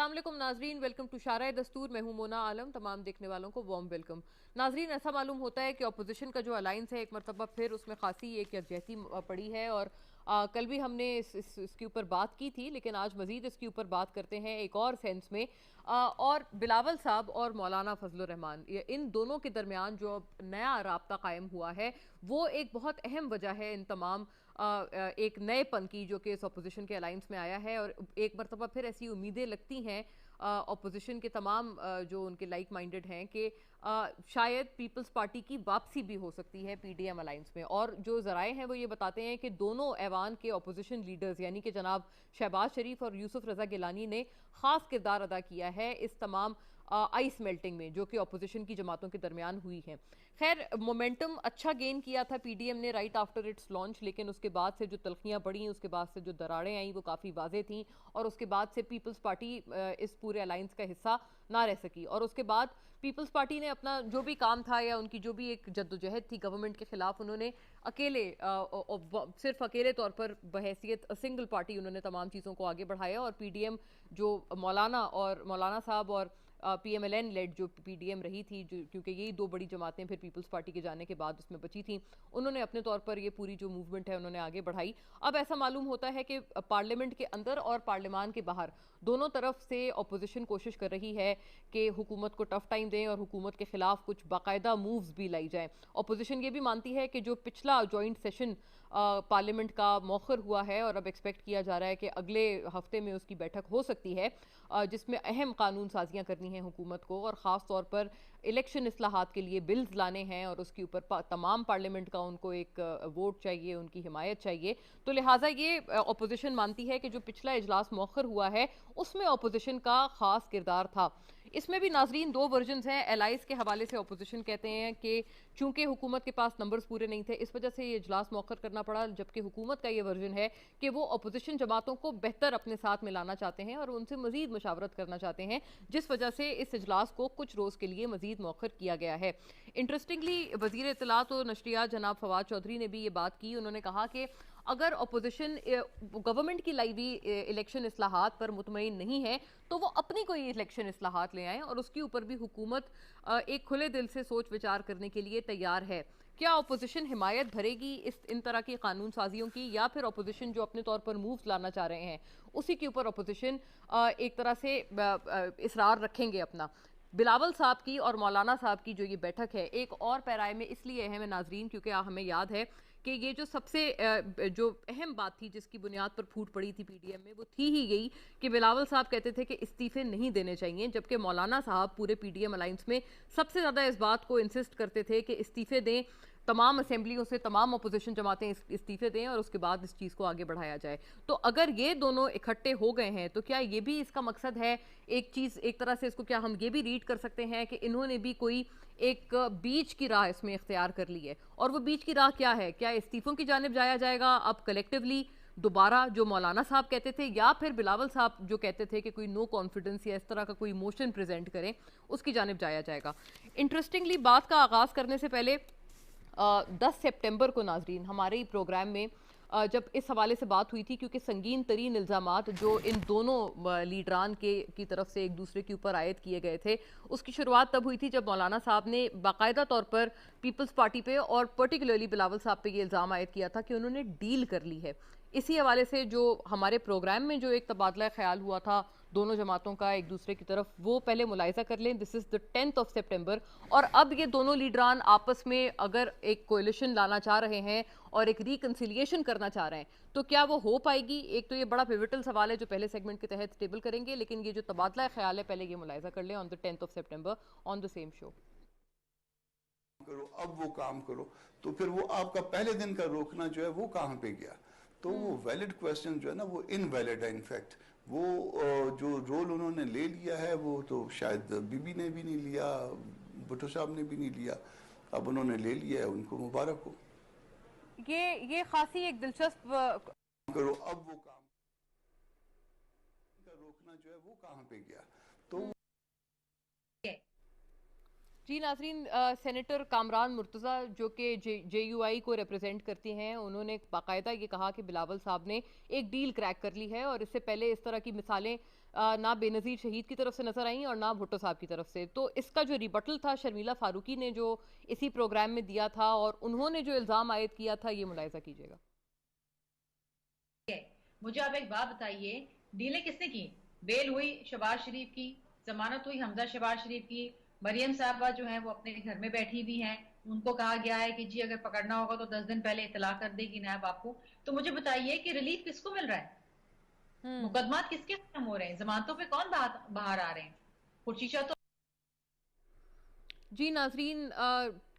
अस्सलाम वालेकुम नाजरीन, वेलकम टू शारा दस्तूर। मैं हूं मोना आलम। तमाम देखने वालों को वार्म वेलकम। नाजरीन, ऐसा मालूम होता है कि अपोजिशन का जो अलायंस है एक मरतबा फिर उसमें खासी एक यकजहती पड़ी है और कल भी हमने इसके ऊपर बात की थी, लेकिन आज मजीद इसके ऊपर बात करते हैं एक और सेंस में। और बिलावल साहब और मौलाना फजलुर रहमान, इन दोनों के दरमियान जो नया राब्ता कायम हुआ है वो एक बहुत अहम वजह है इन तमाम एक नएपन की जो कि इस अपोजिशन के अलायंस में आया है। और एक मरतबा फिर ऐसी उम्मीदें लगती हैं अपोजिशन के तमाम जो उनके लाइक माइंडेड हैं कि शायद पीपल्स पार्टी की वापसी भी हो सकती है पीडीएम अलायंस में। और जो जराए हैं वो ये बताते हैं कि दोनों ऐवान के अपोजिशन लीडर्स यानी कि जनाब शहबाज शरीफ और यूसुफ रजा गिलानी ने खास किरदार अदा किया है इस तमाम आइस मेल्टिंग में जो कि अपोजिशन की जमातों के दरमियान हुई है। खैर, मोमेंटम अच्छा गेन किया था पीडीएम ने राइट आफ्टर इट्स लॉन्च, लेकिन उसके बाद से जो तलखियां पड़ी, उसके बाद से जो दरारें आई वो काफ़ी वाजे थी और उसके बाद से पीपल्स पार्टी इस पूरे अलायंस का हिस्सा ना रह सकी। और उसके बाद पीपल्स पार्टी ने अपना जो भी काम था या उनकी जो भी एक जद्दोजहद थी गवर्नमेंट के खिलाफ, उन्होंने अकेले सिर्फ अकेले तौर पर बहैसियत सिंगल पार्टी उन्होंने तमाम चीज़ों को आगे बढ़ाया। और पीडीएम जो मौलाना साहब और पीएमएलएन लेड जो पीडीएम रही थी, जो क्योंकि यही दो बड़ी जमातें फिर पीपल्स पार्टी के जाने के बाद उसमें बची थी, उन्होंने अपने तौर पर ये पूरी जो मूवमेंट है उन्होंने आगे बढ़ाई। अब ऐसा मालूम होता है कि पार्लियामेंट के अंदर और पार्लियामान के बाहर दोनों तरफ से अपोजिशन कोशिश कर रही है कि हुकूमत को टफ टाइम दें और हुकूमत के खिलाफ कुछ बाकायदा मूव्स भी लाई जाएं। अपोजिशन ये भी मानती है कि जो पिछला जॉइंट सेशन पार्लियामेंट का मौखर हुआ है और अब एक्सपेक्ट किया जा रहा है कि अगले हफ्ते में उसकी बैठक हो सकती है, जिसमें अहम कानून साजियाँ करनी है हुकूमत को और ख़ास तौर पर इलेक्शन इस्लाहात के लिए बिल्स लाने हैं और उसके ऊपर तमाम पार्लियामेंट का उनको एक वोट चाहिए, उनकी हिमायत चाहिए। तो लिहाजा ये अपोजिशन मानती है कि जो पिछला इजलास मौखर हुआ है उसमें अपोजिशन का ख़ास किरदार था। इसमें भी नाजरीन दो वर्जन्स हैं। एलाइस के हवाले से अपोजिशन कहते हैं कि चूंकि हुकूमत के पास नंबर्स पूरे नहीं थे इस वजह से ये इजलास मौखर करना पड़ा, जबकि हुकूमत का ये वर्जन है कि वो अपोजिशन जमातों को बेहतर अपने साथ मिलाना चाहते हैं और उनसे मजीद मुशावरत करना चाहते हैं, जिस वजह से इस इजलास को कुछ रोज़ के लिए मजीद मौखर किया गया है। इंटरेस्टिंगली वज़ीर इत्तलात और नशरियात जनाब फवाद चौधरी ने भी ये बात की। उन्होंने कहा कि अगर अपोजिशन गवर्नमेंट की लाई हुई इलेक्शन इस्लाहात पर मुतमईन नहीं है तो वो अपनी कोई इलेक्शन इस्लाहात ले आए और उसके ऊपर भी हुकूमत एक खुले दिल से सोच विचार करने के लिए तैयार है। क्या अपोजिशन हिमायत भरेगी इन तरह की कानून साजियों की, या फिर अपोजिशन जो अपने तौर पर मूव्स लाना चाह रहे हैं उसी के ऊपर अपोजिशन एक तरह से इसरार रखेंगे अपना? बिलावल साहब की और मौलाना साहब की जो ये बैठक है एक और पैराए में इसलिए अहम है नाजरीन क्योंकि हमें याद है कि ये जो सबसे जो अहम बात थी जिसकी बुनियाद पर फूट पड़ी थी पीडीएम में वो थी ही यही कि बिलावल साहब कहते थे कि इस्तीफे नहीं देने चाहिए, जबकि मौलाना साहब पूरे पीडीएम अलायंस में सबसे ज़्यादा इस बात को इंसिस्ट करते थे कि इस्तीफे दें, तमाम असेंबलियों से तमाम अपोजिशन जमातें इस्तीफे दें और उसके बाद इस चीज़ को आगे बढ़ाया जाए। तो अगर ये दोनों इकट्ठे हो गए हैं तो क्या ये भी इसका मकसद है? एक चीज़ एक तरह से इसको क्या हम ये भी रीड कर सकते हैं कि इन्होंने भी कोई एक बीच की राह इसमें इख्तियार कर ली है? और वो बीच की राह क्या है? क्या इस्तीफों की जानिब जाया जाएगा अब कलेक्टिवली दोबारा, जो मौलाना साहब कहते थे, या फिर बिलावल साहब जो कहते थे कि कोई नो कॉन्फिडेंस या इस तरह का कोई मोशन प्रेजेंट करें उसकी जानिब जाया जाएगा? इंटरेस्टिंगली बात का आगाज़ करने से पहले 10 सितंबर को नाजरीन हमारे ही प्रोग्राम में जब इस हवाले से बात हुई थी, क्योंकि संगीन तरीन इल्ज़ामात जो इन दोनों लीडरान की तरफ से एक दूसरे के ऊपर आयद किए गए थे, उसकी शुरुआत तब हुई थी जब मौलाना साहब ने बाकायदा तौर पर पीपल्स पार्टी पे और पर्टिकुलरली बिलावल साहब पे ये इल्ज़ाम आयद किया था कि उन्होंने डील कर ली है। इसी हवाले से जो हमारे प्रोग्राम में जो एक तबादला ख्याल हुआ था दोनों जमातों का एक दूसरे की तरफ, वो पहले मुलाहिजा कर लें। दिस इज़ द 10th सितंबर और अब ये दोनों लीडरान आपस में अगर एक कोलिशन लाना चाह रहे हैं और एक रिकन्सिलिएशन करना चाह रहे हैं तो क्या वो हो पाएगी? एक तो ये बड़ा पिवटल सवाल है जो पहले सेगमेंट के तहत टेबल करेंगे, लेकिन ये जो तबादला ख्याल है पहले ये मुलाहिजा कर लें on the 10th September on the same show. करो, अब वो काम करो, तो फिर वो आपका पहले दिन का रोकना जो है वो कहाँ पे गया? तो वो वैलिड क्वेश्चन जो है ना वो इनवैलिड है। इनफैक्ट वो जो रोल उन्होंने ले लिया है वो तो शायद बीबी ने भी नहीं लिया, भुट्टो साहब ने भी नहीं लिया, अब उन्होंने ले लिया है, उनको मुबारक हो। ये खासी एक दिलचस्प करो, अब वो काम का रोकना जो है वो कहाँ पे गया? तो जी नाजरीन, सेनेटर कामरान मुर्तज़ा जो कि JUI को रिप्रेजेंट करती हैं, उन्होंने बाकायदा ये कहा कि बिलावल साहब ने एक डील क्रैक कर ली है और इससे पहले इस तरह की मिसालें ना बेनज़ीर शहीद की तरफ से नजर आई और ना भुट्टो साहब की तरफ से। तो इसका जो रिबटल था शर्मिला फारूकी ने जो इसी प्रोग्राम में दिया था और उन्होंने जो इल्ज़ाम आयद किया था, ये मुलाहिजा कीजिएगा। मुझे आप एक बात बताइए, डीलें किसने की? बेल हुई शहबाज शरीफ की, जमानत हुई हमजा शहबाज शरीफ की, मरियम साहबा जो है वो अपने घर में बैठी हुई हैं, उनको कहा गया है कि जी अगर पकड़ना होगा तो 10 दिन पहले इतला कर देगी नायब आपको। तो मुझे बताइए कि रिलीफ किसको मिल रहा है? मुकदमात किसके खत्म हो रहे हैं? जमानतों पे कौन बाहर आ रहे हैं? खुर्शीशा तो जी नाजरीन,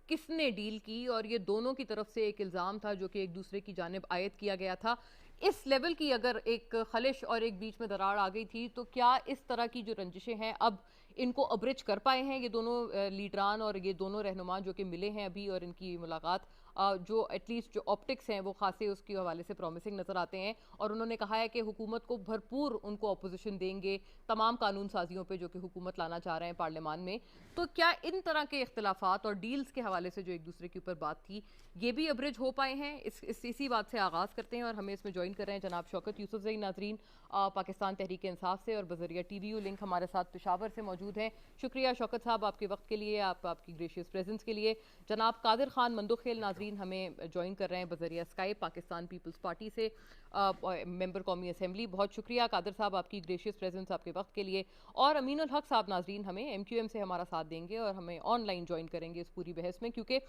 किसने डील की और ये दोनों की तरफ से एक इल्ज़ाम था जो कि एक दूसरे की जानिब आयद किया गया था। इस लेवल की अगर एक खलिश और एक बीच में दरार आ गई थी तो क्या इस तरह की जो रंजिशें हैं अब इनको अब्रिज कर पाए हैं ये दोनों लीडरान और ये दोनों रहनुमा जो कि मिले हैं अभी, और इनकी मुलाकात जो एटलीस्ट जो ऑप्टिक्स हैं वो खासे उसके हवाले से प्रॉमिसिंग नज़र आते हैं। और उन्होंने कहा है कि हुकूमत को भरपूर उनको अपोजिशन देंगे तमाम कानून साजियों पे जो कि हुकूमत लाना चाह रहे हैं पार्लियामान में। तो क्या इन तरह के इख्तलाफात और डील्स के हवाले से जो एक दूसरे के ऊपर बात थी ये भी अब्रिज हो पाए हैं? इसी बात से आगाज़ करते हैं और हमें इसमें ज्वाइन कर रहे हैं जनाब शौकत यूसुफजई नाजरीन पाकिस्तान तहरीक इंसाफ से, और बजरिया TVU लिंक हमारे साथ पेशावर से मौजूद हैं। शुक्रिया शौकत साहब आपके वक्त के लिए, आपकी ग्रेशियस प्रेजेंस के लिए। जनाब कादिर खान मंदुखेल नाजरीन हमें ज्वाइन कर रहे हैं बजरिया स्काइप पाकिस्तान पीपल्स पार्टी से, मेंबर कौमी असम्बली। बहुत शुक्रिया कादिर साहब आपकी ग्रेशियस प्रेजेंस, आपके वक्त के लिए। और अमीनुल हक साहब नाजरीन हमें MQM से हमारा साथ देंगे और हमें ऑनलाइन ज्वाइन करेंगे इस पूरी बहस में, क्योंकि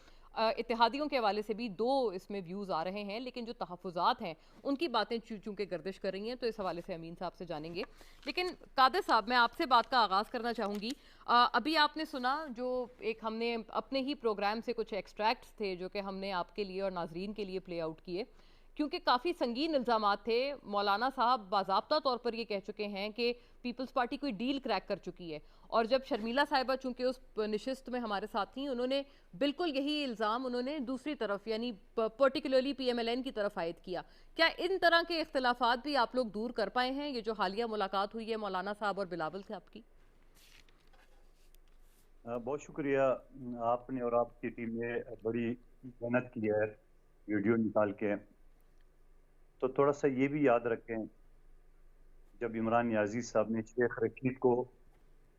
इत्तेहादियों के हवाले से भी दो इसमें व्यूज़ आ रहे हैं, लेकिन जो तहफ़्फ़ुज़ात हैं उनकी बातें चूँकि गर्दिश कर रही हैं तो इस हवाले से अमीन साहब से जानेंगे। लेकिन कादिर साहब, मैं आपसे बात का आगाज़ करना चाहूँगी। अभी आपने सुना जो एक हमने अपने ही प्रोग्राम से कुछ एक्सट्रैक्ट्स थे जो कि हमने आपके लिए और नाजरीन के लिए प्ले आउट किए, क्योंकि काफ़ी संगीन इल्ज़ामात थे। मौलाना साहब बाज़ाब्ता तौर पर ये कह चुके हैं कि पीपल्स पार्टी कोई डील क्रैक कर चुकी है, और जब शर्मिला साहिबा चूंकि उस नशिस्त में हमारे साथ थी, उन्होंने बिल्कुल यही इल्ज़ाम उन्होंने दूसरी तरफ यानी पर्टिकुलरली PMLN की तरफ आयद किया। क्या इन तरह के इख्तलाफात भी आप लोग दूर कर पाए हैं, ये जो हालिया मुलाकात हुई है मौलाना साहब और बिलावल से आपकी? बहुत शुक्रिया, आपने और आपकी टीम ने बड़ी मेहनत की है वीडियो निकाल के। तो थोड़ा सा ये भी याद रखें, जब इमरान नियाजी साहब ने शेख रशीद को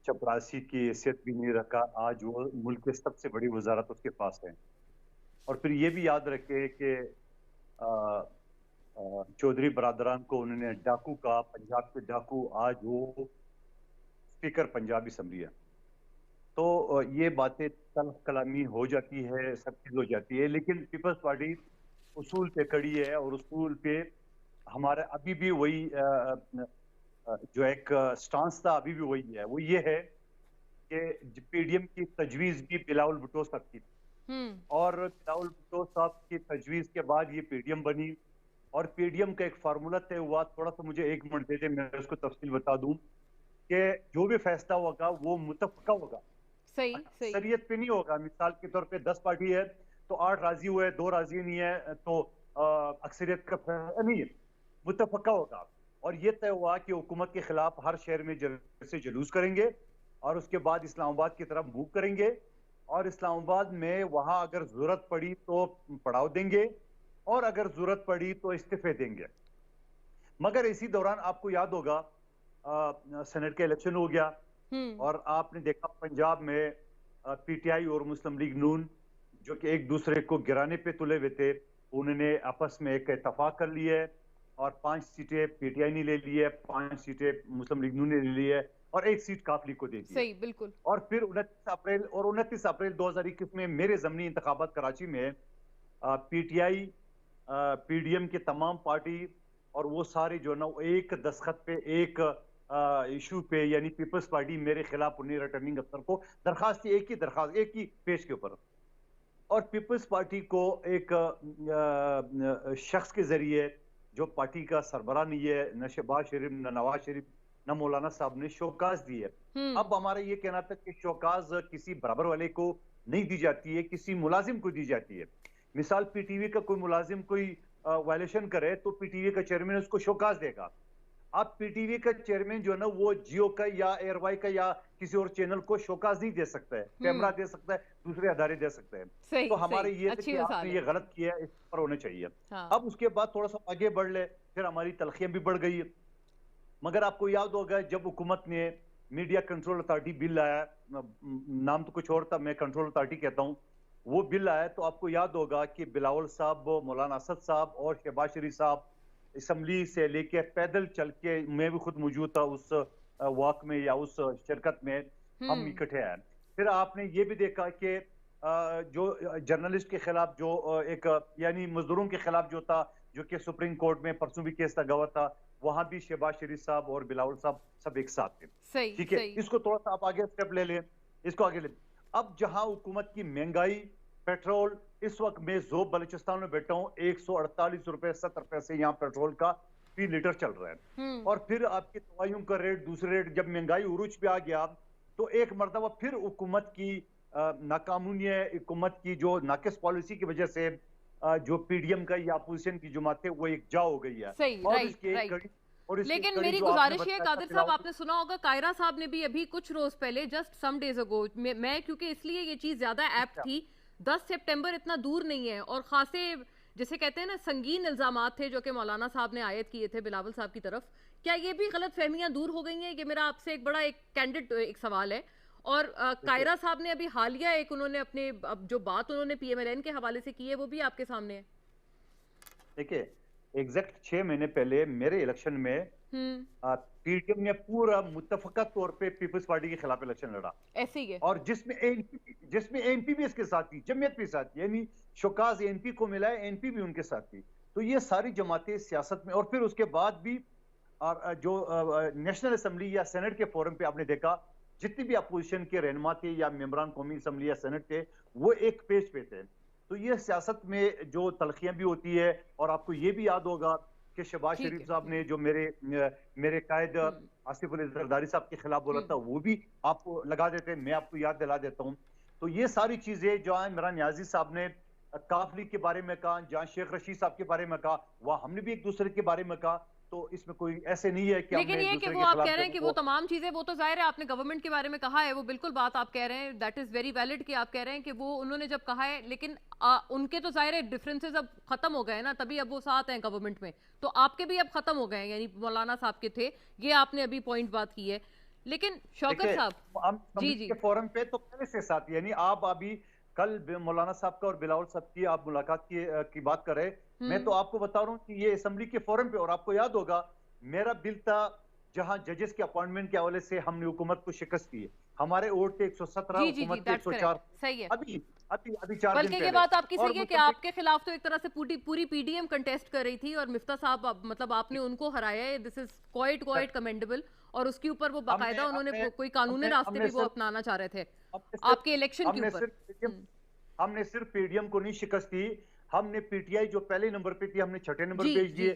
चपरासी की हैसियत भी नहीं रखा, आज वो मुल्क के सबसे बड़ी वजारत उसके पास है। और फिर ये भी याद रखें कि चौधरी बरादरान को उन्होंने डाकू कहा, पंजाब के डाकू, आज वो स्पीकर पंजाब असम्बली है। तो ये बातें तल्ख कलामी हो जाती है, सब चीज हो जाती है, लेकिन पीपल्स पार्टी उसूल पे खड़ी है और उसूल पे हमारा अभी भी वही जो एक स्टांस था अभी भी वही है। वो ये है कि PDM की तजवीज भी बिलावल भुट्टो साहब की, और बिलावल भुट्टो साहब की तजवीज के बाद ये PDM बनी, और PDM का एक फार्मूला तय हुआ। थोड़ा सा मुझे 1 मिनट दे दे, मैं उसको तफसील बता दूं कि जो भी फैसला होगा वो मुतफ़क़ा होगा, सही अक्सरियत पे नहीं होगा। मिसाल के तौर पे 10 पार्टी है तो 8 राजी हुए, 2 राजी नहीं है तो अक्सरियत का नहीं है, मुतफ़क़ा होगा। और ये तय हुआ कि हुकूमत के खिलाफ हर शहर में से जुलूस करेंगे और उसके बाद इस्लामाबाद की तरफ मूव करेंगे, और इस्लामाबाद में वहां अगर जरूरत पड़ी तो पड़ाव देंगे और अगर जरूरत पड़ी तो इस्तीफे देंगे। मगर इसी दौरान आपको याद होगा सेनेट का इलेक्शन हो गया, और आपने देखा पंजाब में PTI और मुस्लिम लीग नून जो कि एक दूसरे को गिराने पे तुले हुए थे, उन्होंने आपस में एक इत्तेफाक कर लिया है और 5 सीटें PTI ने ले ली है, 5 सीटें मुस्लिम लीग नून ने ले ली है, और 1 सीट काफ लीग को दे दी। सही, बिल्कुल। और फिर 29 अप्रैल 2021 में मेरे ज़मनी इंतखाबात कराची में PTI PDM के तमाम पार्टी और वो सारे जो ना एक दस्तखत पे एक इशू पे, यानी पीपल्स पार्टी मेरे खिलाफ उन्हें रिटर्निंग अफसर को दरखास्त थी, एक ही पेज के ऊपर, और पीपल्स पार्टी को एक शख्स के जरिए जो पार्टी का सरबराह नहीं है, न शहबाज शरीफ न नवाज शरीफ न मौलाना साहब ने शोकाज दी है। अब हमारा ये कहना था कि शोकाज किसी बराबर वाले को नहीं दी जाती है, किसी मुलाजिम को दी जाती है। मिसाल PTV का कोई मुलाजिम कोई वायलेशन करे तो PTV का चेयरमैन उसको शोकाज देगा। अब PTV का चेयरमैन जो है ना वो जियो का या एयरवाई का या किसी और चैनल को शोकाज नहीं दे सकता है, कैमरा दे सकता है, दूसरे अदारे दे सकते हैं। तो हमारे ये कि आपने ये गलत किया, इस पर होना चाहिए। अब उसके बाद थोड़ा सा आगे बढ़ ले, फिर हमारी तलखियां भी बढ़ गई है। मगर आपको याद होगा जब हुकूमत ने मीडिया कंट्रोल अथॉरिटी बिल लाया, नाम तो कुछ और था, मैं कंट्रोल अथॉरिटी कहता हूँ, वो बिल आया तो आपको याद होगा कि बिलावल साहब, मौलाना असद साहब और शहबाज शरीफ साहब असम्बली से लेके पैदल चल के, मैं भी खुद मौजूद था उस वॉक में या उस शिरकत में, हम इकट्ठे आए। फिर आपने ये भी देखा कि जो जर्नलिस्ट के खिलाफ जो एक यानी मजदूरों के खिलाफ जो था, जो कि सुप्रीम कोर्ट में परसों भी केस गवाह था, वहां भी शहबाज शरीफ साहब और बिलावल साहब सब एक साथ थे। ठीक है, इसको थोड़ा सा आप आगे स्टेप ले लें, इसको आगे ले। अब जहां हुकूमत की महंगाई, पेट्रोल, इस वक्त मैं जोब बलूचिस्तान में बैठा हूँ, 148 रुपए 70 पैसे यहाँ पेट्रोल का 3 लीटर चल रहा है। और फिर आपकी दवाइयों का रेट, दूसरे रेट, जब महंगाई उरूज पे आ गया तो एक मरतबा फिर हुकूमत की नाकामूनी, हुकूमत की जो नाकिस पॉलिसी की वजह से जो पीडीएम का या अपोजिशन की जमात है वो एक जा हो गई है। लेकिन मेरी गुजारिश है कादिर साहब, आपने सुना होगा कायरा साहब ने भी अभी कुछ रोज पहले, जस्ट सम डेज अगो, मैं क्योंकि इसलिए ये चीज ज्यादा ऐप्ट थी, 10 सितंबर इतना दूर नहीं है और खासे जिसे कहते हैं ना संगीन इल्जामात थे जो कि मौलाना साहब ने आयत किए थे बिलावल साहब की तरफ। क्या ये भी गलत फहमियां दूर हो गई हैं? ये मेरा आपसे एक बड़ा एक कैंडिड एक सवाल है। और कायरा साहब ने अभी हालिया एक उन्होंने अपने जो बात उन्होंने पीएमएलएन के हवाले से की है वो भी आपके सामने है। देखिए, एग्जैक्ट 6 महीने पहले मेरे इलेक्शन में पीडीएम ने पूरा मुत्तफका तौर पे पीपल्स पार्टी के खिलाफ इलेक्शन लड़ा, ऐसे ही है, और जिसमें एनपी भी इसके साथ थी, जमीयत भी साथ थी, यानी शोकाज एनपी को मिला है, एनपी भी उनके साथ थी। तो ये सारी जमातें सियासत में, और फिर उसके बाद भी जो नेशनल असेंबली या सेनेट के फोरम पे आपने देखा जितनी भी अपोजिशन के रहनुमा थे या मेंबरान कौमी असेंबली या सेनेट थे, वो एक पेज पे थे। तो ये सियासत में जो तलखियां भी होती है, और आपको ये भी याद होगा कि शहबाज शरीफ साहब ने जो मेरे कायद आसिफ अली जरदारी साहब के खिलाफ बोला था, वो भी आपको लगा देते हैं, मैं आपको याद दिला देता हूँ। तो ये सारी चीजें जहाँ इमरान नियाजी साहब ने काफ लीग के बारे में कहा, जहाँ शेख रशीद साहब के बारे में कहा, वहाँ हमने भी एक दूसरे के बारे में कहा। तो इसमें कोई ऐसे नहीं है कि लेकिन ये कि वो आप कह रहे हैं कि वो तमाम चीजें, वो तो जाहिर है आपने गवर्नमेंट के बारे में कहा है, वो बिल्कुल बात आप कह रहे हैं, दैट इज वेरी वैलिड कि आप कह रहे हैं कि वो उन्होंने जब कहा है, लेकिन उनके तो जाहिर है डिफरेंसेस अब खत्म हो गए ना, तभी अब वो साथ हैं गवर्नमेंट में, तो आपके भी अब खत्म हो गए हैं, यानी मौलाना साहब के थे, ये आपने अभी पॉइंट बात की है। लेकिन शौकत साहब जी फोरम पे तो पहले से साथ, यानी आप अभी कल मौलाना साहब का और बिलावल साहब की आप मुलाकात की बात कर रहे, मैं तो आपको बता रहा हूँ कि ये असेंबली के फोरम पे, और आपको याद होगा मेरा बिल था जहां जजेस के अपॉइंटमेंट के हवाले से हमने हुकूमत को शिकस्त दी है, हमारे वोट थे 117, हुकूमत के 104। सही है, अभी 4 बल्कि ये बात आपकी सही है कि आपके खिलाफ तो एक तरह से पूरी पीडीएम कंटेस्ट कर रही थी और मिफ्ता साहब मतलब आपने उनको हराया है, दिस इज क्वाइट कमेंडेबल, और उसके ऊपर वो बाकायदा उन्होंने कोई कानूनी रास्ते भी वो अपनाना चाह रहे थे आपके इलेक्शन के ऊपर। हमने सिर्फ पीडीएम को नहीं शिकस्त दी, हमने पीटीआई जो पहले नंबर पे थी हमने छठे नंबर भेज दिए,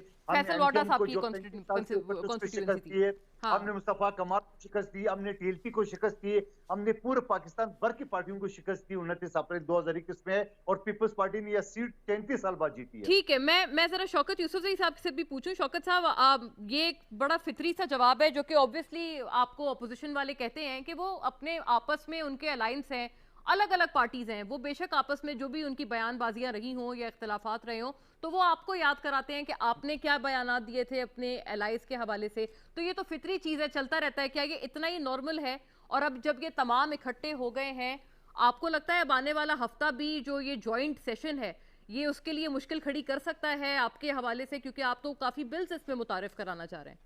हमने मुस्तफा कमाल को शिकस्त दी, हमने टीएलपी को शिकस्त दी, हमने पूरे पाकिस्तान भर की पार्टियों को शिकस्त दी 29 अप्रैल 2021 में, और पीपल्स पार्टी ने यह सीट 33 साल बाद जीती है। ठीक है, मैं जरा शौकत यूसुफजई साहब से भी पूछूं। शौकत साहब, ये एक बड़ा फितरी सा जवाब है जो कि ऑब्वियसली आपको अपोजिशन वाले कहते हैं कि वो अपने आपस में उनके अलायंस हैं, अलग अलग पार्टीज हैं, वो बेशक आपस में जो भी उनकी बयानबाजियां रही हों या इख्तलाफात रहे हों, तो वो आपको याद कराते हैं कि आपने क्या बयानात दिए थे अपने एलाइज के हवाले से। तो ये तो फितरी चीज़ है, चलता रहता है। क्या ये इतना ही नॉर्मल है? और अब जब ये तमाम इकट्ठे हो गए हैं, आपको लगता है अब आने वाला हफ्ता भी जो ये जॉइंट सेशन है ये उसके लिए मुश्किल खड़ी कर सकता है आपके हवाले से, क्योंकि आप तो काफ़ी बिल्स इसमें मुतारिफ कराना चाह रहे हैं?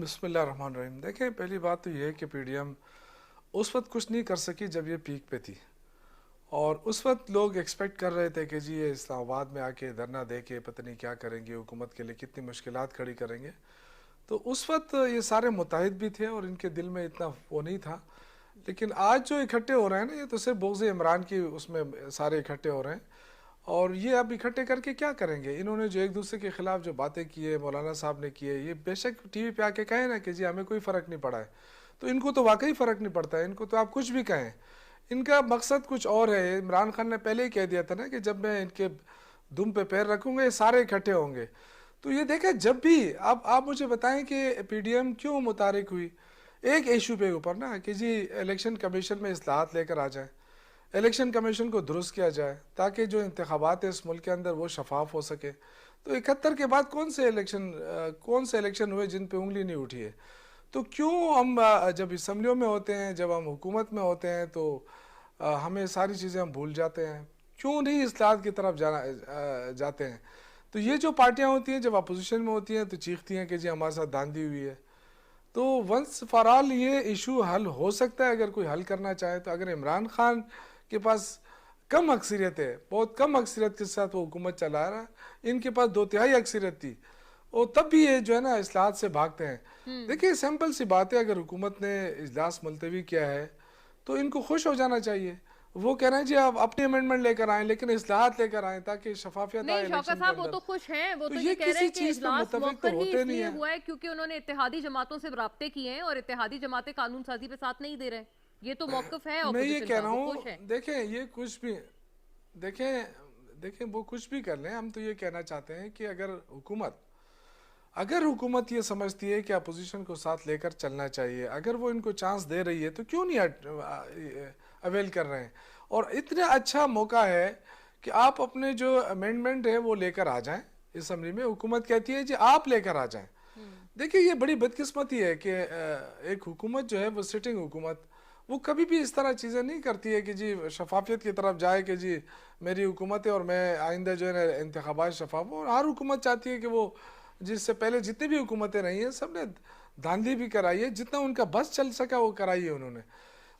बिस्मिल्लाहिर्रहमानिर्रहीम। देखें, पहली बात तो ये है कि पीडीएम उस वक्त कुछ नहीं कर सकी जब ये पीक पे थी, और उस वक्त लोग एक्सपेक्ट कर रहे थे कि जी ये इस्लामाबाद में आके धरना दे के पता नहीं क्या करेंगे, हुकूमत के लिए कितनी मुश्किलात खड़ी करेंगे। तो उस वक्त ये सारे मुत्तहिद भी थे और इनके दिल में इतना वो नहीं था। लेकिन आज जो इकट्ठे हो रहे हैं ना, ये तो सिर्फ बुग़्ज़ इमरान की उसमें सारे इकट्ठे हो रहे हैं, और ये अब इकट्ठे करके क्या करेंगे? इन्होंने जो एक दूसरे के खिलाफ जो बातें की है, मौलाना साहब ने की है, ये बेशक टीवी पे आके कहें ना कि जी हमें कोई फ़र्क नहीं पड़ा है, तो इनको तो वाकई फ़र्क नहीं पड़ता है, इनको तो आप कुछ भी कहें, इनका मकसद कुछ और है। इमरान खान ने पहले ही कह दिया था ना कि जब मैं इनके दुम पे पैर रखूँगा ये सारे इकट्ठे होंगे। तो ये देखें, जब भी आप मुझे बताएं कि पीडीएम क्यों मुतारिक हुई एक इशू पे ऊपर ना कि जी इलेक्शन कमीशन में इस्लाहात लेकर आ जाएं। इलेक्शन कमीशन को दुरुस्त किया जाए ताकि जो इंतखाबात है इस मुल्क के अंदर वो शफाफ हो सके। तो 71 के बाद कौन से इलेक्शन हुए जिन पे उंगली नहीं उठी है? तो क्यों हम जब असम्बलियों में होते हैं, जब हम हुकूमत में होते हैं तो हमें सारी चीज़ें हम भूल जाते हैं? क्यों नहीं इस्लाहत की तरफ जाते हैं? तो ये जो पार्टियां होती हैं जब अपोजिशन में होती हैं तो चीखती हैं कि जी हमारे साथ धांधली हुई है। तो वंस फॉर ऑल ये इशू हल हो सकता है अगर कोई हल करना चाहे तो। अगर इमरान खान के पास कम अक्सरियत है, बहुत कम अक्सरियत के साथ वो हुकूमत चला रहा है, इनके पास 2/3 अक्सरियत थी और तब भी ये जो है ना इस्लाहत से भागते हैं। देखिए सिंपल सी बात है, अगर हुकूमत ने इजलास मुलतवी किया है तो इनको खुश हो जाना चाहिए। वो कह रहे हैं जी आप अपनी अमेंडमेंट लेकर आए लेकिन इस्लाहत लेकर आए ताकि शफाफियत आए नहीं शौकत साहब, वो तो खुश हैं, वो तो ये कह रहे हैं कि इजलास मौखर ही इसलिए हुआ है क्योंकि उन्होंने इत्तेहादी जमातों से राब्ते किए हैं और इत्तेहादी जमातें कानून साजी पे साथ नहीं दे रहे। ये तो मौकफ है। मैं ये कह रहा हूँ देखें ये कुछ भी देखें वो कुछ भी कर लें, हम तो ये कहना चाहते हैं कि अगर हुकूमत ये समझती है कि अपोजिशन को साथ लेकर चलना चाहिए, अगर वो इनको चांस दे रही है तो क्यों नहीं अवेल कर रहे हैं? और इतना अच्छा मौका है कि आप अपने जो अमेंडमेंट है वो लेकर आ जाएं असम्बली में। हुकूमत कहती है जी आप लेकर आ जाएं। देखिए ये बड़ी बदकिस्मती है कि एक हुकूमत जो है वो सिटिंग हुकूमत वो कभी भी इस तरह चीज़ें नहीं करती है कि जी शफाफियत की तरफ जाए कि जी मेरी हुकूमत है और मैं आइंदा जो है ना इंतखाबात शफाफ हो। और हर हुकूमत चाहती है कि वो जिससे पहले जितनी भी हुकूमतें रही हैं सब ने धांधली भी कराई है, जितना उनका बस चल सका वो कराई है उन्होंने।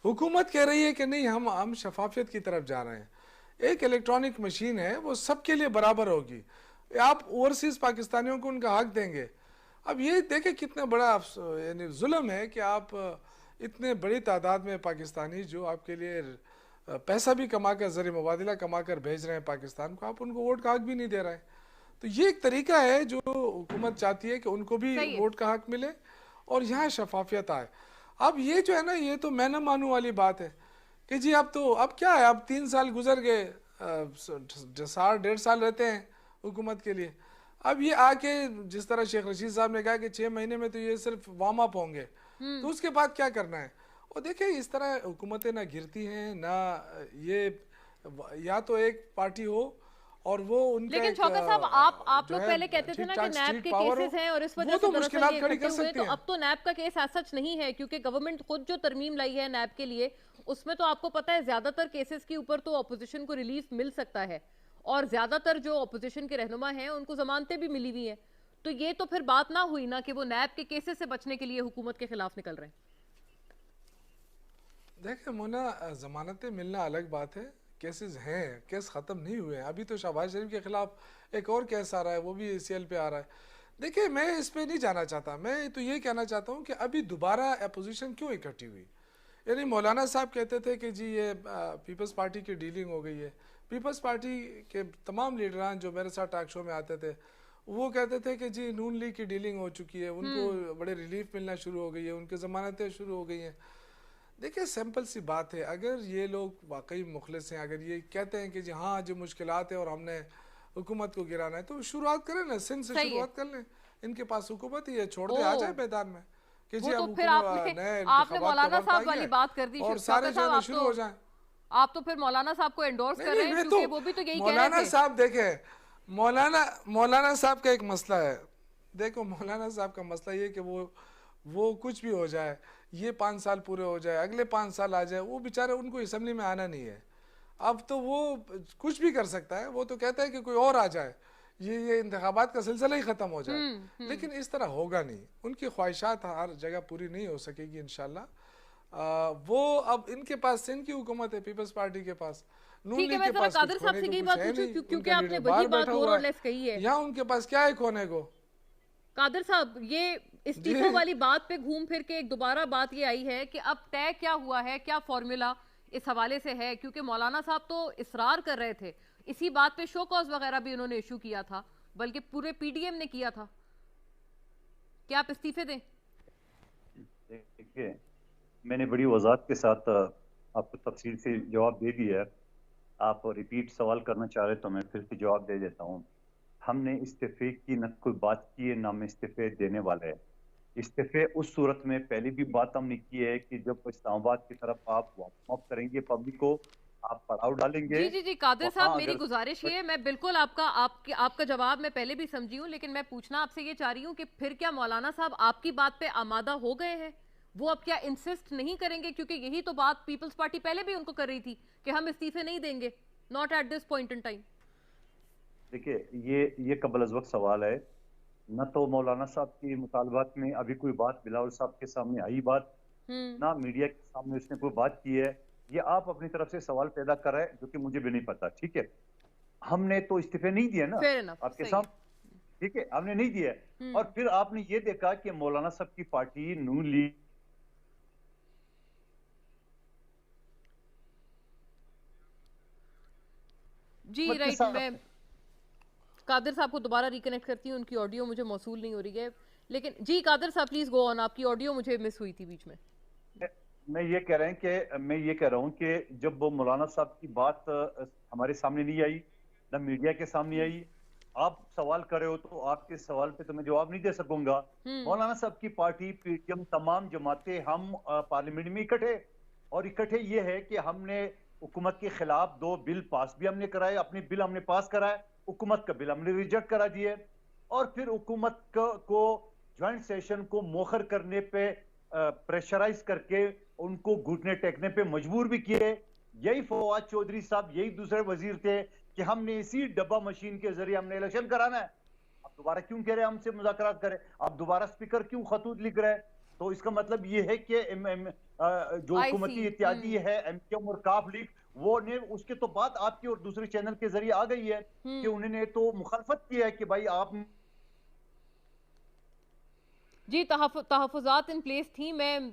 हुकूमत कह रही है कि नहीं हम शफाफियत की तरफ जा रहे हैं। एक इलेक्ट्रॉनिक मशीन है वो सबके लिए बराबर होगी। आप ओवरसीज़ पाकिस्तानियों को उनका हक देंगे। अब ये देखें कितना बड़ा यानी जुल्म है कि आप इतने बड़ी तादाद में पाकिस्तानी जो आपके लिए पैसा भी कमा कर ज़रिए मुबादला कमा कर भेज रहे हैं पाकिस्तान को, आप उनको वोट का हक भी नहीं दे रहे हैं। तो ये एक तरीका है जो हुकूमत चाहती है कि उनको भी वोट का हक मिले और यहाँ शफाफियत आए। अब ये जो है ना ये तो मैं ना मानू वाली बात है कि जी अब क्या है, अब 3 साल गुजर गए, 1.5 साल रहते हैं हुकूमत के लिए। अब ये आके जिस तरह शेख रशीद साहब ने कहा कि 6 महीने में तो ये सिर्फ वार्म अप होंगे, तो उसके बाद क्या करना है? और देखिए इस तरह हुकूमतें ना गिरती हैं ना ये, या तो एक पार्टी हो और वो उनका लेकिन शौकत साहब आप लोग पहले कहते थे ना कि नैब के केसेस हैं और इस वजह से मुश्किलात खड़ी कर सकते हैं। तो अब तो नैब का केस ऐसा सच नहीं है क्योंकि गवर्नमेंट खुद जो तरमीम लाई है नैब के लिए उसमें तो आपको पता है ज्यादातर केसेस के ऊपर तो अपोजिशन को रिलीफ मिल सकता है और ज्यादातर जो अपोजिशन के रहनुमा हैं उनको जमानतें भी मिली हुई हैं। तो ये तो फिर बात ना हुई ना कि वो नैब के केसेस से बचने के लिए हुकूमत के खिलाफ निकल रहे हैं। देखिए मोना, जमानतें मिलना अलग बात है, केसेस हैं, केस ख़त्म नहीं हुए हैं। अभी तो शहबाज शरीफ के ख़िलाफ़ एक और केस आ रहा है, वो भी ACL पे आ रहा है। देखिए मैं इस पे नहीं जाना चाहता, मैं तो ये कहना चाहता हूँ कि अभी दोबारा अपोजिशन क्यों इकट्ठी हुई। यानी मौलाना साहब कहते थे कि जी ये पीपल्स पार्टी की डीलिंग हो गई है। पीपल्स पार्टी के तमाम लीडरान जो मेरे साथ टॉक शो में आते थे वो कहते थे कि जी नून लीग की डीलिंग हो चुकी है, उनको बड़े रिलीफ मिलना शुरू हो गई है, उनकी ज़मानतें शुरू हो गई हैं। देखिए सिंपल सी बात है, अगर ये लोग वाकई मुखलिस हैं, अगर ये कहते हैं कि जी हाँ जो मुश्किलात है और हमने हुकूमत को गिराना है तो शुरुआत करें ना, सिंध से शुरुआत कर लें। इनके पास हुकूमत ही है, छोड़ दे आ जाए मैदान में कि जी तो फिर आपने मौलाना साहब वाली बात कर दी और सारे जो शुरू हो जाए। आप तो फिर मौलाना साहब को एंडोर्स कर रहे हैं क्योंकि वो भी तो यही कह रहे थे। मौलाना साहब देखें, मौलाना साहब का एक मसला है। देखो मौलाना साहब का मसला ये कि वो कुछ भी हो जाए, ये 5 साल पूरे हो जाए, अगले 5 साल आ जाए, वो बेचारे उनको असम्बली में आना नहीं है। अब तो वो कुछ भी कर सकता है, वो तो कहता है कि कोई और आ जाए, ये इंतखाबात का सिलसिला ही ख़त्म हो जाए। लेकिन इस तरह होगा नहीं, उनकी ख्वाहिशात हर जगह पूरी नहीं हो सकेगी इंशाल्लाह। वो अब इनके पास सिंध की हुकूमत है, पीपल्स पार्टी के पास, नून लीग के पास कादिर साहब से यही बात पूछूं क्योंकि आपने वही बात मोर और लेस कही है। यहाँ उनके पास क्या है खोने को? कादिर साहब ये इस्तीफों वाली बात पे घूम फिर के एक दोबारा बात ये आई है कि अब तय क्या हुआ है, क्या फॉर्मूला इस हवाले से है, क्योंकि मौलाना साहब तो इसरार कर रहे थे इसी बात पे, शो कॉज वगैरह भी उन्होंने इशू किया था, बल्कि पूरे PDM ने किया था। क्या आप इस्तीफे दें? देखिए मैंने बड़ी वजाहत के साथ आपको तफसील से जवाब दे दिया है। आप रिपीट सवाल करना चाह रहे तो मैं फिर से जवाब दे देता हूँ। हमने इस्तीफे की न कोई बात की है, ना हम इस्तीफे देने वाले हैं। इस्तीफे उस सूरत में पहले भी बात हमने की है कि जब इस्लामाबाद की तरफ आप वार्म अप करेंगे पब्लिक को, आप पड़ाव डालेंगे। जी जी जी कादिर वहाँ साहब, मेरी अगर गुजारिश ये है, मैं बिल्कुल आपका जवाब मैं पहले भी समझी हूँ, लेकिन मैं पूछना आपसे ये चाह रही हूँ कि फिर क्या मौलाना साहब आपकी बात पे आमादा हो गए हैं? वो अब क्या इंसिस्ट नहीं करेंगे? क्योंकि यही तो बात पीपल्स पार्टी पहले भी उनको कर रही थी कि हम इस्तीफे नहीं देंगे, not at this point in time. देखिए, ये कबल अज़ वक्त सवाल है। न तो मौलाना साहब की मुतालबात में अभी कोई बात बिलावल साहब के सामने आई बात, हम्म। ना मीडिया के सामने उसने कोई बात की है। ये आप अपनी तरफ से सवाल पैदा कर रहे हैं, जो कि मुझे भी नहीं पता। ठीक है, हमने तो इस्तीफे नहीं दिए ना फेयर इनफ, आपके सही है। सामने। ठीक है, हमने नहीं दिए। और हम्म। फिर आपने ये देखा कि मौलाना साहब की पार्टी नून लीग जी के राइट, साथ मैं कादिर साहब को दोबारा रिकनेक्ट करती हूँ, उनकी ऑडियो मुझे मौसूल नहीं हो रही है। लेकिन जी कादिर साहब प्लीज गो ऑन, आपकी ऑडियो मुझे मिस हुई थी बीच में। मैं ये कह रहा हूं कि जब वो मौलाना साहब की बात हमारे सामने नहीं आई, ना मीडिया के सामने आई। आप सवाल कर रहे हो तो आपके सवाल पे तो मैं जवाब नहीं दे सकूंगा। हम्म। मौलाना साहब की पार्टी पीटीएम तमाम जमातें हम पार्लियामेंट में इकट्ठे, और इकट्ठे ये है कि हमने हुकूमत के खिलाफ 2 बिल पास भी हमने कराए, अपने बिल हमने पास कराए, हुकूमत का बिल हमने रिजेक्ट करा दिए, और फिर हुकूमत को ज्वाइंट सेशन को मोखर करने पे प्रेशराइज करके उनको घुटने टेकने पे मजबूर भी किए। यही फवाद चौधरी साहब, यही दूसरे वजीर थे कि हमने इसी डब्बा मशीन के जरिए हमने इलेक्शन कराना है। अब दोबारा क्यों कह रहे हैं हमसे मुज़ाकरात करें? अब दोबारा स्पीकर क्यों खतूत लिख रहे हैं? तो इसका मतलब ये है कि जो आई सी। हुकूमती इत्यादी है एमक्यूएम और काफ लीग, वो ने उसके तो बात आपकी और दूसरे चैनल के जरिए आ गई है कि हम्म। उन्होंने तो मुखालफत की है कि भाई आप। जी तहफ़्फ़ुज़ात इन प्लेस थी। मैं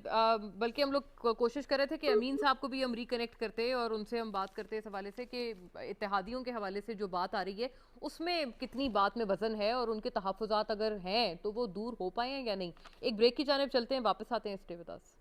बल्कि हम लोग कोशिश कर रहे थे कि अमीन साहब को भी हम रिकनेक्ट करते और उनसे हम बात करते इस हवाले से कि इत्तेहादियों के हवाले से जो बात आ रही है उसमें कितनी बात में वजन है, और उनके तहफ़्फ़ुज़ात अगर हैं तो वो दूर हो पाए हैं या नहीं। एक ब्रेक की जानिब चलते हैं, वापस आते हैं। Stay with us.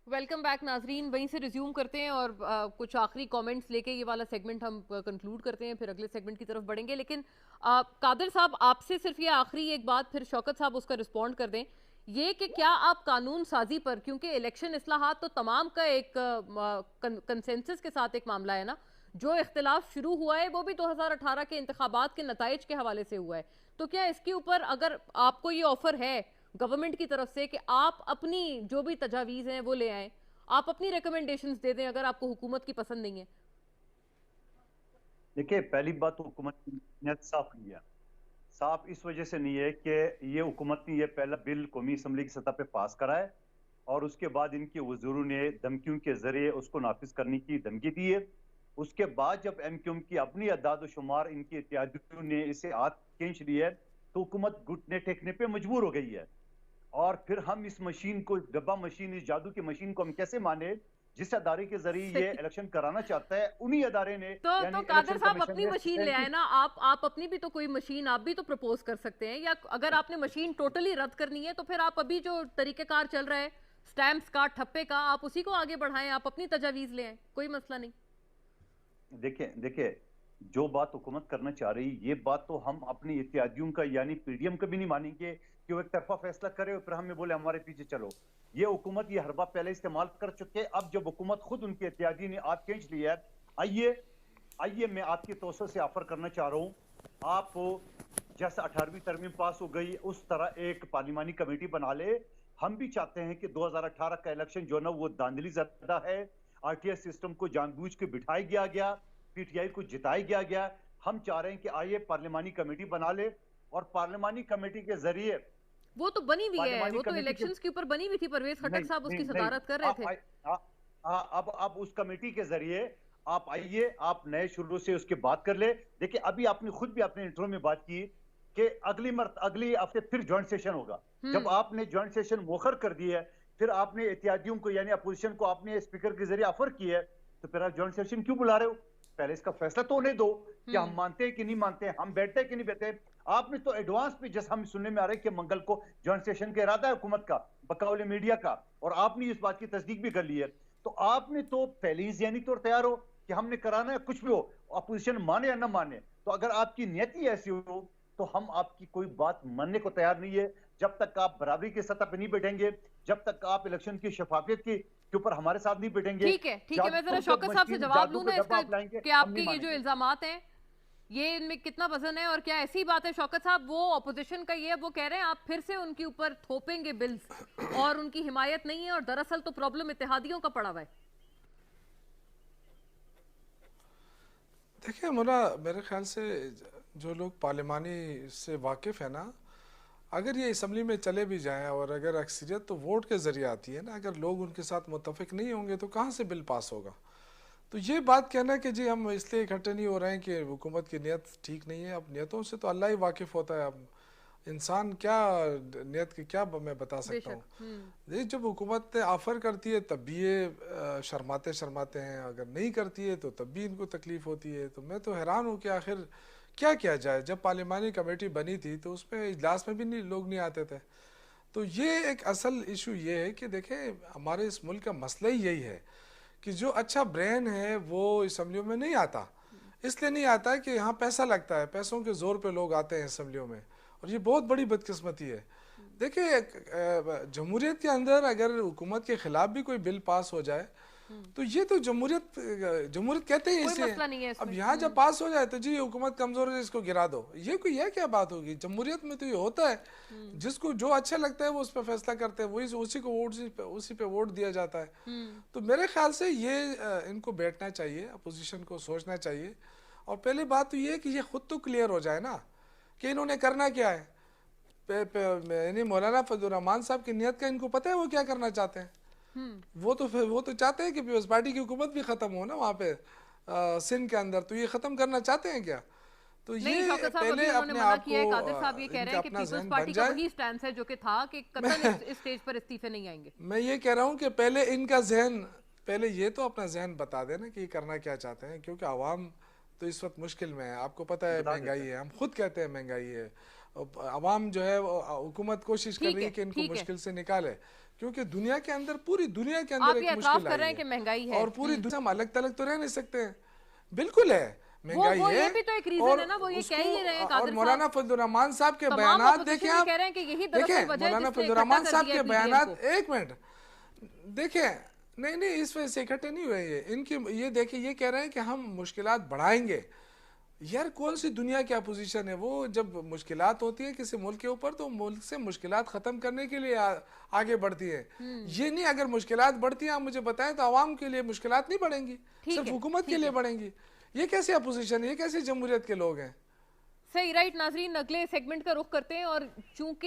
Welcome back नाजरीन, वहीं से रिज्यूम करते हैं और कुछ आखिरी कमेंट्स लेके ये वाला सेगमेंट हम कंक्लूड करते हैं, फिर अगले सेगमेंट की तरफ बढ़ेंगे। लेकिन कादिर साहब, आपसे सिर्फ ये आखिरी एक बात, फिर शौकत साहब उसका रिस्पॉन्ड कर दें, ये कि क्या आप कानून साजी पर, क्योंकि इलेक्शन इस्लाहात तो तमाम का एक कंसेंसस के साथ एक मामला है ना, जो इख्तिलाफ शुरू हुआ है वो भी 2018 के इंतखाबात के नताइज के हवाले से हुआ है, तो क्या इसके ऊपर अगर आपको ये ऑफर है गवर्नमेंट की तरफ से कि आप अपनी जो भी तजावीज़ हैं वो ले आएं, आप अपनी रिकमेंडेशंस दे दें अगर आपको हुकूमत की पसंद नहीं है? देखिए, पहली बात तो हुकूमत की नीयत साफ नहीं है। साफ इस वजह से नहीं है कि ये हुकूमत ने ये पहला बिल कौमी असम्बली की सतह पे पास करा है और उसके बाद इनके वज़ीरों ने धमकियों के जरिए उसको नाफिज करने की धमकी दी है। उसके बाद जब एमक्यूएम की अपनी अदाद शुमार इनके इत्यादियों ने इसे हाथ खींच लिया है, तो हुकूमत घुटने टेकने पे मजबूर हो गई है। और फिर हम इस मशीन को, डब्बा मशीन, इस जादू की मशीन को हम कैसे माने जिस अदारे के जरिए ये इलेक्शन कराना चाहता है? उन्हीं अदारे ने तो यानी कादिर इलेक्शन साहब कमीशन अपनी मशीन ले आए ने। ना, आप अपनी भी तो कोई मशीन आप भी तो प्रपोज कर सकते हैं, या अगर आपने मशीन टोटली रद्द करनी है तो फिर आप अभी जो तरीकेकार चल रहा है स्टैम्प्स का, ठप्पे का, आप उसी को आगे बढ़ाएं, आप अपनी तजावीज ले आए, कोई मसला नहीं। देखिए, जो बात हुकूमत करना चाह रही, ये बात तो हम अपनी इत्यादियों का यानी पीडीएम का भी नहीं मानेंगे कि वो एक तरफा फैसला करे और फिर हमें बोले हमारे पीछे चलो। ये हुकूमत ये हरबा पहले इस्तेमाल कर चुके। अब जब हुकूमत खुद उनके इत्यादी ने हाथ खींच लिया है, आइए मैं आपकी तौर से ऑफर करना चाह रहा हूँ, आप जैसे 18वीं तरमीम पास हो गई उस तरह एक पार्लिमानी कमेटी बना ले। हम भी चाहते हैं कि 2018 का इलेक्शन जो ना वो धांधली ज्यादा है, आरटीएस सिस्टम को जानबूझ के बिठाया गया, पीटीआई को जिताया गया। हम चाह रहे हैं कि आइए पार्लिमानी कमेटी बना ले और पार्लिमानी कमेटी के जरिए, वो तो बनी हुई है, वो तो इलेक्शंस के ऊपर बनी हुई थी, परवेज खट्टक साहब उसकी सदारत कर रहे थे। अब उस कमेटी के जरिए आप आइए, आप नए शुरू से उसकी बात कर ले। देखिए, अभी आपने खुद भी अपने इंट्रो में बात की कि अगली हफ्ते फिर ज्वाइंट सेशन होगा। जब आपने ज्वाइंट सेशन मोखर कर दिया है, फिर आपने इत्यादियों को यानी अपोजिशन को आपने स्पीकर के जरिए ऑफर किया है, तो फिर आप ज्वाइंट सेशन क्यों बुला रहे हो? पहले इसका फैसला तो होने दो कि हम मानते हैं कि नहीं मानते हैं, हम बैठते हैं कि नहीं बैठते। आपने तो एडवांस पे, जैसे हम सुनने में आ रहा है कि मंगल को ज्वाइंट सेशन का इरादा है हुकूमत का, बकौल मीडिया का, और आपने इस बात की तस्दीक भी कर ली है। तो आपने तो पहले ही ज़हनी तौर तैयार हो कि हमने कराना है, कुछ भी हो, अपोजिशन माने या ना माने। तो अगर आपकी नियति ऐसी हो तो हम आपकी कोई बात मानने को तैयार नहीं है, जब तक आप बराबरी की सतह पर नहीं बैठेंगे, जब तक आप इलेक्शन की शफाफियत की के ऊपर हमारे साथ नहीं बैठेंगे। ठीक है, मैं जरा शौकत साहब से जवाब लूं ना इसका कि आपके ये जो इल्जामात हैं ये इनमें कितना वजन है, और क्या ऐसी बात है शौकत साहब वो ऑपोजिशन का ये वो कह रहे हैं आप फिर से उनके ऊपर थोपेंगे बिल्स और उनकी हिमायत नहीं है, और दरअसल तो प्रॉब्लम इत्तेहादियों का पड़ा हुआ है? देखिए मुना, मेरे ख्याल से जो लोग पार्लिमानी से वाकिफ़ है ना, अगर ये असम्बली में चले भी जाएं और अगर अक्सरियत तो वोट के ज़रिए आती है ना, अगर लोग उनके साथ मुत्तफिक नहीं होंगे तो कहाँ से बिल पास होगा। तो ये बात कहना कि जी हम इसलिए इकट्ठे नहीं हो रहे हैं कि हुकूमत की नीयत ठीक नहीं है, अब नियतों से तो अल्लाह ही वाकिफ़ होता है। अब इंसान क्या नियत की क्या मैं बता सकता हूँ। देखिए जब हुकूमत ऑफ़र करती है तब भी ये शर्माते शर्माते हैं, अगर नहीं करती है तो तब भी इनको तकलीफ़ होती है। तो मैं तो हैरान हूँ कि आखिर क्या किया जाए। जब पार्लिमानी कमेटी बनी थी तो उसमें इजलास में भी लोग नहीं आते थे। तो ये एक असल इशू ये है कि देखें हमारे इस मुल्क का मसला ही यही है कि जो अच्छा ब्रेन है वो असम्बलियों में नहीं आता। इसलिए नहीं आता कि यहाँ पैसा लगता है, पैसों के जोर पे लोग आते हैं असम्बलियों में, और ये बहुत बड़ी बदकिस्मती है। देखिए जमहूरियत के अंदर अगर हुकूमत के खिलाफ भी कोई बिल पास हो जाए तो ये तो जमहूरियत कहते हैं इसे। अब यहाँ जब पास हो जाए तो जी हुकूमत कमजोर है इसको गिरा दो, ये कोई यह क्या बात होगी। जमहूरियत में तो ये होता है, जिसको जो अच्छा लगता है वो उस पर फैसला करते हैं, वही उसी को वोट उसी पे वोट दिया जाता है। तो मेरे ख्याल से ये इनको बैठना चाहिए, अपोजिशन को सोचना चाहिए। और पहली बात तो ये है कि ये खुद तो क्लियर हो जाए ना कि इन्होंने करना क्या है। यानी मौलाना फजलुर रहमान साहब की नीयत का इनको पता है वो क्या करना चाहते हैं। वो तो चाहते हैं कि पीपल्स पार्टी की हुकूमत भी खत्म हो ना वहाँ पे सिंध के अंदर। तो ये खत्म करना चाहते हैं क्या? तो ये पहले अपने आप को कादिर साहब ये कह रहे हैं कि पीपल्स पार्टी का वही स्टैंड है जो कि था कि कतई इस स्टेज पर इस्तीफे नहीं आएंगे। मैं ये कह रहा हूँ कि पहले इनका जहन, पहले ये तो अपना जहन बता देना कि करना क्या चाहते हैं, क्योंकि आवाम तो इस वक्त मुश्किल में है। आपको पता है महंगाई है, हम खुद कहते हैं महंगाई है, आवाम जो है हुकूमत कोशिश कर रही है कि इनको मुश्किल से निकाले, क्योंकि दुनिया के अंदर, पूरी दुनिया के अंदर एक मुश्किल कर रहे हैं कि महंगाई है, और पूरी दुनिया हम अलग तलग तो रह नहीं सकते हैं। बिल्कुल है महंगाई वो है, ये भी तो एक रीजन है ना, वो ये कह ही रहे हैं। और मौलाना फजलुर रहमान साहब के बयानात देखें आप, देखें मौलाना फजलुर रहमान साहब के बयानात, एक मिनट देखें, नहीं इस वजह से इकट्ठे नहीं हुए ये, इनकी ये देखिए ये कह रहे हैं कि हम मुश्किलात बढ़ाएंगे। यार कौन सी दुनिया की अपोजिशन है वो? जब मुश्किलात होती है किसी मुल्क के ऊपर तो मुल्क से मुश्किलात खत्म करने के लिए आगे बढ़ती है। ये नहीं अगर मुश्किलात बढ़ती हैं आप मुझे बताएं तो आवाम के लिए मुश्किलात नहीं बढ़ेंगी, सिर्फ हुकूमत के लिए बढ़ेंगी। ये कैसी अपोजिशन है, ये कैसे जमहूरियत के लोग हैं? सही, राइट नाजरीन, अगले सेगमेंट का रुख करते हैं। और चूंकि